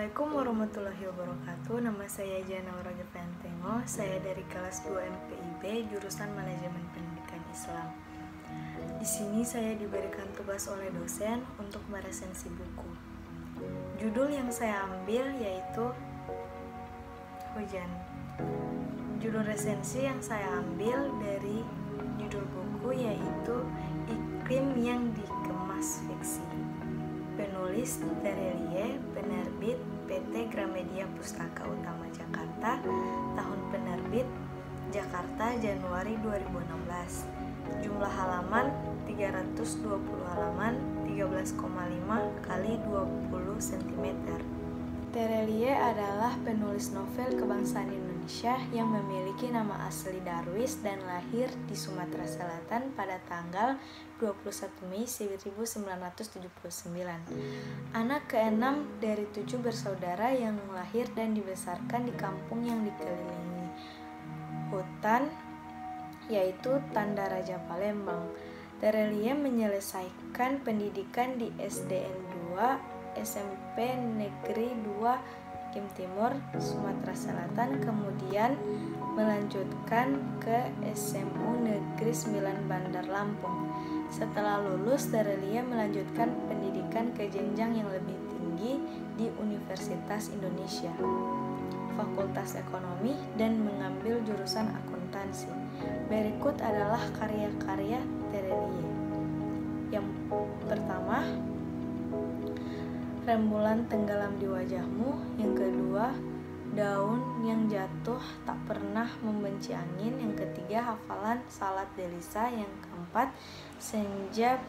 Assalamualaikum warahmatullahi wabarakatuh. Nama saya Jana Waraga Pentengo. Saya dari kelas 2 MPIB jurusan Manajemen Pendidikan Islam. Di sini saya diberikan tugas oleh dosen untuk meresensi buku. Judul yang saya ambil yaitu Hujan. Judul resensi yang saya ambil dari judul buku yaitu Iklim yang Dikemas Fiksi. Penulis Terelie, penerbit PT Gramedia Pustaka Utama Jakarta, tahun penerbit Jakarta Januari 2016. Jumlah halaman 320 halaman, 13,5 kali 20 cm. Terelie adalah penulis novel kebangsaan Indonesia yang memiliki nama asli Darwis dan lahir di Sumatera Selatan pada tanggal 21 Mei 1979. Anak keenam dari 7 bersaudara yang lahir dan dibesarkan di kampung yang dikelilingi hutan, yaitu Tanda Raja Palembang. Terelie menyelesaikan pendidikan di SDN 2 SMP Negeri 2 Kim Timur, Sumatera Selatan, kemudian melanjutkan ke SMU Negeri 9 Bandar Lampung. Setelah lulus, Terelie melanjutkan pendidikan ke jenjang yang lebih tinggi di Universitas Indonesia, Fakultas Ekonomi, dan mengambil jurusan akuntansi. Berikut adalah karya-karya Terelie. Yang pertama, Rembulan Tenggelam di Wajahmu. Yang kedua, Daun yang Jatuh Tak Pernah Membenci Angin. Yang ketiga, Hafalan Salat Delisa. Yang keempat, Senja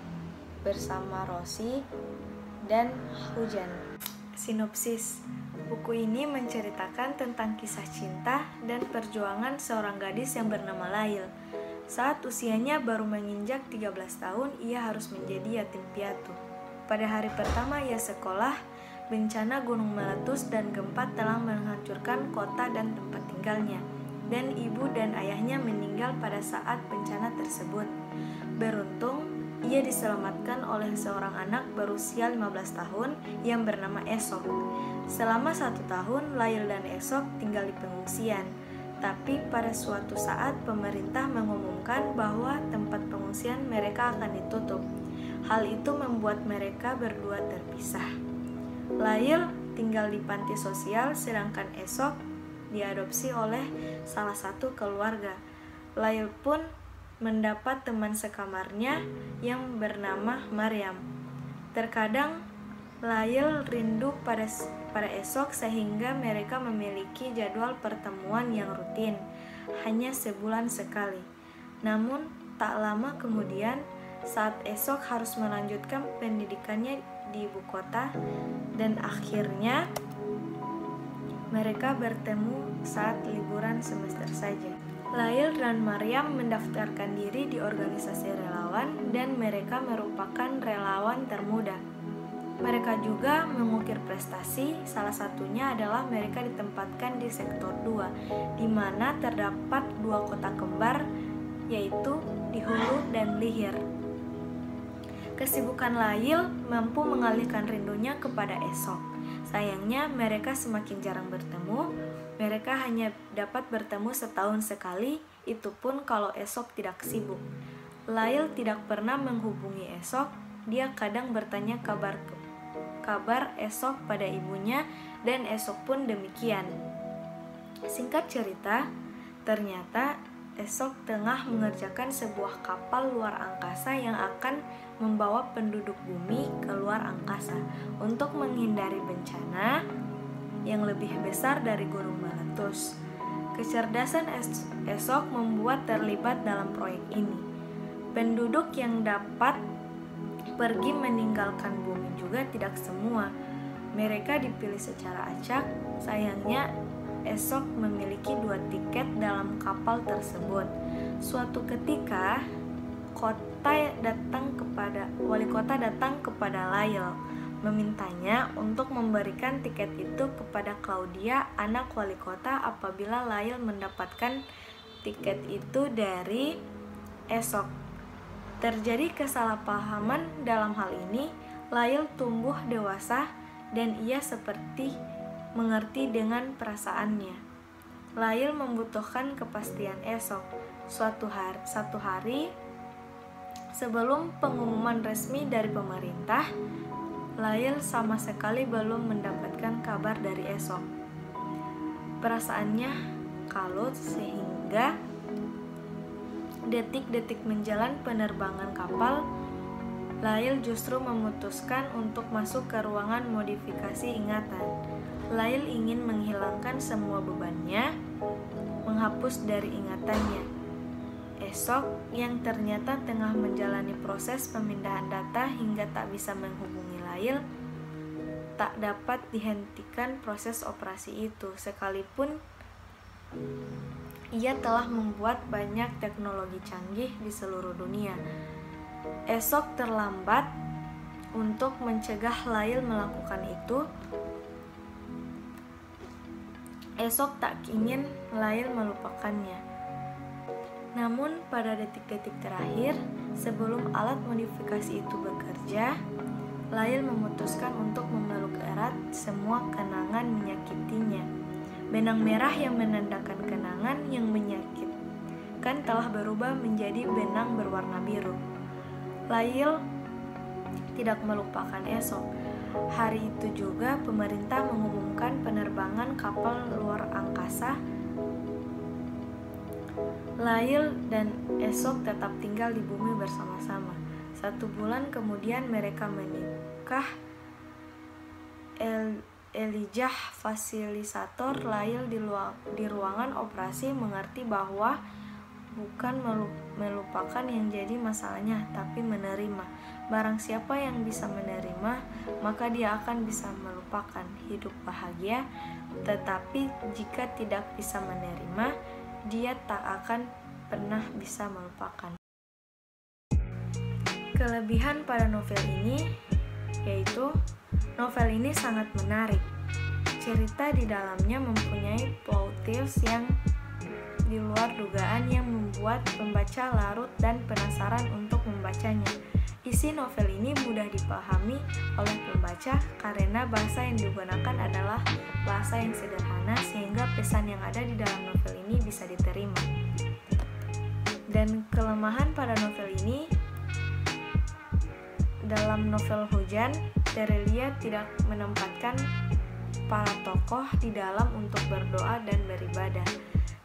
Bersama Rosi. Dan Hujan. Sinopsis. Buku ini menceritakan tentang kisah cinta dan perjuangan seorang gadis yang bernama Lail. Saat usianya baru menginjak 13 tahun, ia harus menjadi yatim piatu. Pada hari pertama ia sekolah, bencana gunung meletus dan gempa telah menghancurkan kota dan tempat tinggalnya, dan ibu dan ayahnya meninggal pada saat bencana tersebut. Beruntung, ia diselamatkan oleh seorang anak berusia 15 tahun yang bernama Esok. Selama 1 tahun, Lail dan Esok tinggal di pengungsian. Tapi pada suatu saat pemerintah mengumumkan bahwa tempat pengungsian mereka akan ditutup. Hal itu membuat mereka berdua terpisah. Lail tinggal di panti sosial, sedangkan Esok diadopsi oleh salah satu keluarga. Lail pun mendapat teman sekamarnya yang bernama Maryam. Terkadang Lail rindu pada Esok sehingga mereka memiliki jadwal pertemuan yang rutin, hanya sebulan sekali. Namun tak lama kemudian, saat Esok harus melanjutkan pendidikannya di ibu kota, dan akhirnya mereka bertemu saat liburan semester saja. Lail dan Maryam mendaftarkan diri di organisasi relawan dan mereka merupakan relawan termuda. Mereka juga mengukir prestasi, salah satunya adalah mereka ditempatkan di sektor 2, di mana terdapat 2 kota kembar, yaitu di Hulu dan Lihir. Kesibukan Lail mampu mengalihkan rindunya kepada Esok. Sayangnya mereka semakin jarang bertemu. Mereka hanya dapat bertemu setahun sekali, itu pun kalau Esok tidak sibuk. Lail tidak pernah menghubungi Esok. Dia kadang bertanya kabar Esok pada ibunya, dan Esok pun demikian. Singkat cerita, ternyata Esok tengah mengerjakan sebuah kapal luar angkasa yang akan membawa penduduk bumi ke luar angkasa untuk menghindari bencana yang lebih besar dari gunung meletus. Kecerdasan Esok membuat terlibat dalam proyek ini. Penduduk yang dapat pergi meninggalkan bumi juga tidak semua. Mereka dipilih secara acak. Sayangnya Esok memiliki 2 tiket dalam kapal tersebut. Suatu ketika, wali kota datang kepada Lail, memintanya untuk memberikan tiket itu kepada Claudia, anak wali kota, apabila Lail mendapatkan tiket itu dari Esok. Terjadi kesalahpahaman dalam hal ini. Lail tumbuh dewasa dan ia seperti mengerti dengan perasaannya. Lail membutuhkan kepastian esok. Satu hari sebelum pengumuman resmi dari pemerintah, Lail sama sekali belum mendapatkan kabar dari esok. Perasaannya kalut sehingga detik-detik menjelang penerbangan kapal, Lail justru memutuskan untuk masuk ke ruangan modifikasi ingatan. Lail ingin menghilangkan semua bebannya, menghapus dari ingatannya. Esok yang ternyata tengah menjalani proses pemindahan data hingga tak bisa menghubungi Lail, tak dapat dihentikan proses operasi itu, sekalipun ia telah membuat banyak teknologi canggih di seluruh dunia. Esok terlambat untuk mencegah Lail melakukan itu. Esok tak ingin Lail melupakannya. Namun pada detik-detik terakhir sebelum alat modifikasi itu bekerja, Lail memutuskan untuk memeluk erat semua kenangan menyakitinya. Benang merah yang menandakan kenangan yang menyakitkan telah berubah menjadi benang berwarna biru. Lail tidak melupakan esok. Hari itu juga pemerintah mengumumkan penerbangan kapal luar angkasa. Lail dan esok tetap tinggal di bumi bersama-sama. 1 bulan kemudian mereka menikah. Elijah, fasilisator Lail di ruangan operasi, mengerti bahwa bukan melupakan yang jadi masalahnya, tapi menerima. Barang siapa yang bisa menerima, maka dia akan bisa melupakan, hidup bahagia. Tetapi jika tidak bisa menerima, dia tak akan pernah bisa melupakan. Kelebihan pada novel ini yaitu novel ini sangat menarik. Cerita di dalamnya mempunyai plot twist yang di luar dugaan yang membuat pembaca larut dan penasaran untuk membacanya. Isi novel ini mudah dipahami oleh pembaca karena bahasa yang digunakan adalah bahasa yang sederhana sehingga pesan yang ada di dalam novel ini bisa diterima. Dan kelemahan pada novel ini, dalam novel Hujan, Terelia tidak menempatkan para tokoh di dalam untuk berdoa dan beribadah.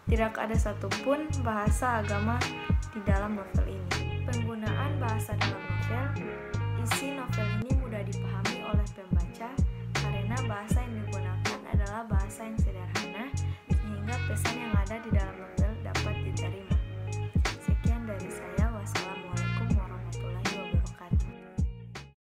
Tidak ada satupun bahasa agama di dalam novel ini. Penggunaan bahasa dalam novel, isi novel ini mudah dipahami oleh